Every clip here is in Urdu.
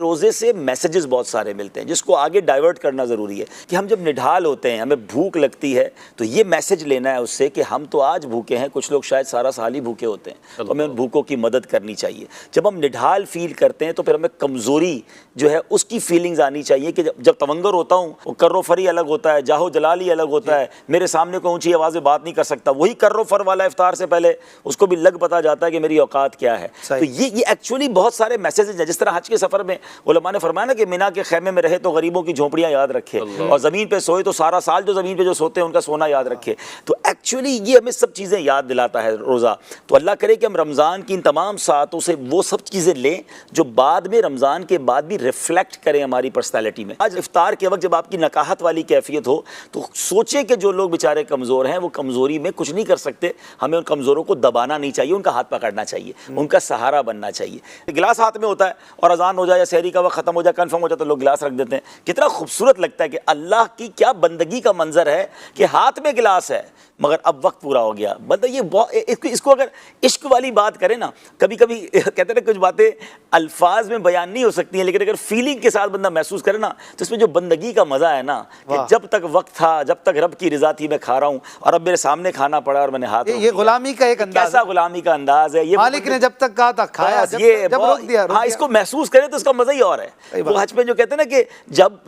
روزے سے میسیجز بہت سارے ملتے ہیں جس کو آگے ڈائیورٹ کرنا ضروری ہے کہ ہم جب نڈھال ہوتے ہیں، ہمیں بھوک لگتی ہے تو یہ میسیج لینا ہے اس سے کہ ہم تو آج بھوکے ہیں، کچھ لوگ شاید سارا سال ہی بھوکے ہوتے ہیں، تو ہمیں ان بھوکوں کی مدد کرنی چاہیے۔ جب ہم نڈھال فیل کرتے ہیں تو پھر ہمیں کمزوری جو ہے اس کی فیلنگز آنی چاہیے کہ جب تونگر ہوتا ہوں وہ کر و فری الگ ہوتا ہے، جاہو جلالی الگ ہوتا ہے، میرے سامنے کوئی اونچی آواز میں بات نہیں کر سکتا، وہی کر و فر والا افطار سے پہلے اس کو بھی لگ پتا جاتا ہے کہ میری اوقات کیا ہے۔ تو یہ ایکچولی بہت سارے میسیجز ہیں، جس طرح حج کے سفر میں علماء نے فرمایا نا کہ مینا کے خیمے میں رہے تو غریبوں کی جھونپڑیاں یاد رکھے، اور زمین پہ سوئے تو سارا سال جو زمین پہ جو سوتے ہیں ان کا سونا یاد رکھے۔ تو ایکچولی یہ ہمیں سب چیزیں یاد دلاتا ہے روزہ۔ تو اللہ کرے کہ ہم رمضان کی ان تمام ساعتوں سے وہ سب چیزیں لیں جو بعد میں رمضان کے بعد بھی ریفلیکٹ کریں ہماری پرسنالٹی میں۔ آج افطار کے وقت جب آپ کی نکاحت والی کیفیت ہو تو سوچیں کہ جو لوگ بیچارے کمزور ہیں وہ کمزوری میں کچھ نہیں کر سکتے، ہمیں ان کمزوروں کو دبانا نہیں چاہیے، ان کا ہاتھ پکڑنا چاہیے، ان کا سہارا بننا چاہیے۔ گلاس ہاتھ میں ہوتا ہے اور اذان ہو جائے یا سحری کا وقت ختم ہو جائے، کنفرم ہو جائے تو لوگ گلاس رکھ دیتے ہیں۔ کتنا خوبصورت لگتا ہے کہ اللہ کی کیا بندگی کا منظر ہے کہ ہاتھ میں گلاس ہے مگر اب وقت پورا ہو گیا۔ بندہ یہ اس کو اگر عشق والی بات کرے نا، کبھی کبھی کہتے ہیں کچھ باتیں الفاظ میں بیان نہیں ہو سکتی ہیں، لیکن اگر فیلنگ کے ساتھ بندہ محسوس کرے نا تو اس میں جو بندگی کا مزہ ہے نا کہ جب تک وقت تھا، جب تک رب کی رضا تھی میں کھا رہا ہوں، اور اب میرے سامنے کھانا پڑا اور میں نے ہاتھ یہ غلامی کا ایک انداز، کیسا غلامی کا انداز ہے۔ یہ مالک نے جب تک کہا تھا کھایا، جب روک دیا۔ ہاں، اس کو محسوس کرے تو اس کا مزہ ہی اور ہے۔ وہ حج پہ جو کہتے ہیں نا کہ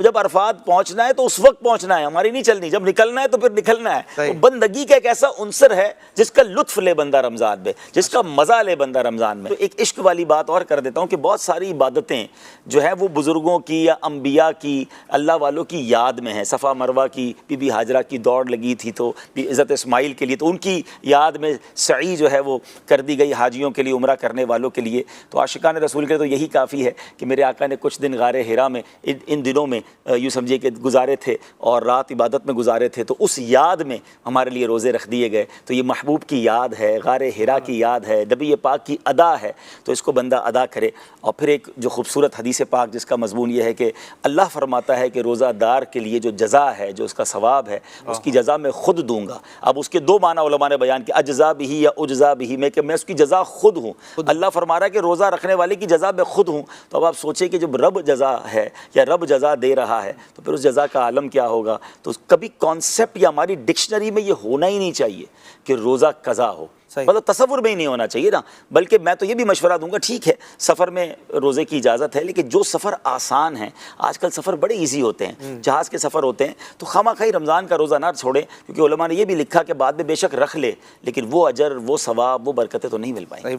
جب عرفات پہنچنا ہے تو اس وقت پہنچنا ہے، ہماری نہیں چلنی، جب نکلنا ہے تو پھر نکلنا ہے۔ تو بندگی کا ایک ایسا عنصر ہے جس کا لطف لے بندہ رمضان میں، جس کا مزہ لے بندہ رمضان میں۔ تو ایک عشق والی بات اور کر دیتا ہوں کہ بہت ساری عبادتیں جو ہے وہ بزرگوں کی یا انبیاء کی، اللہ والوں کی یاد میں ہیں۔ صفا مروہ کی بی بی ہاجرہ کی دوڑ لگی تھی تو حضرت اسماعیل کے لیے، تو ان کی یاد میں سعی جو ہے وہ کر دی گئی حاجیوں کے لیے، عمرہ کرنے والوں کے لیے۔ تو عاشقان رسول کے لیے تو یہی کافی ہے کہ میرے آقا نے کچھ دن غار ہرا میں ان دنوں میں یوں سمجھیے کہ گزارے تھے اور رات عبادت میں گزارے تھے، تو اس یاد میں ہمارے لیے روزے رکھ دیے گئے۔ تو یہ محبوب کی یاد ہے، غار ہرا کی یاد ہے، نبی پاک کی ادا ہے، تو اس کو بندہ ادا کرے۔ اور پھر ایک جو خوبصورت حدیث پاک جس کا مضمون یہ ہے کہ اللہ فرماتا ہے کہ روزہ دار کے لیے جو جزا ہے، جو اس کا ثواب ہے، اس کی جزا میں خود دوں گا۔ اب اس کے دو معنی علماء نے بیان کیا، اجزا بھی یا اجزا بھی، میں کہ میں اس کی جزا خود ہوں۔ اللہ فرما رہا ہے کہ روزہ رکھنے والے کی جزا میں خود ہوں۔ تو اب آپ سوچیں کہ جب رب جزا ہے یا رب جزا دے رہا ہے تو پھر اس جزا کا عالم کیا ہوگا۔ تو کبھی کانسیپٹ یا ہماری ڈکشنری میں یہ ہونا ہی نہیں چاہیے کہ روزہ قضا ہو، مطلب تصور میں ہی نہیں ہونا چاہیے نا۔ بلکہ میں تو یہ بھی مشورہ دوں گا، ٹھیک ہے سفر میں روزے کی اجازت ہے، لیکن جو سفر آسان ہیں، آج کل سفر بڑے ایزی ہوتے ہیں، جہاز کے سفر ہوتے ہیں، تو خواہ خواہ رمضان کا روزہ نہ چھوڑیں، کیونکہ علماء نے یہ بھی لکھا کہ بعد میں بے شک رکھ لے لیکن وہ اجر، وہ ثواب، وہ برکتیں تو نہیں مل پائیں گی۔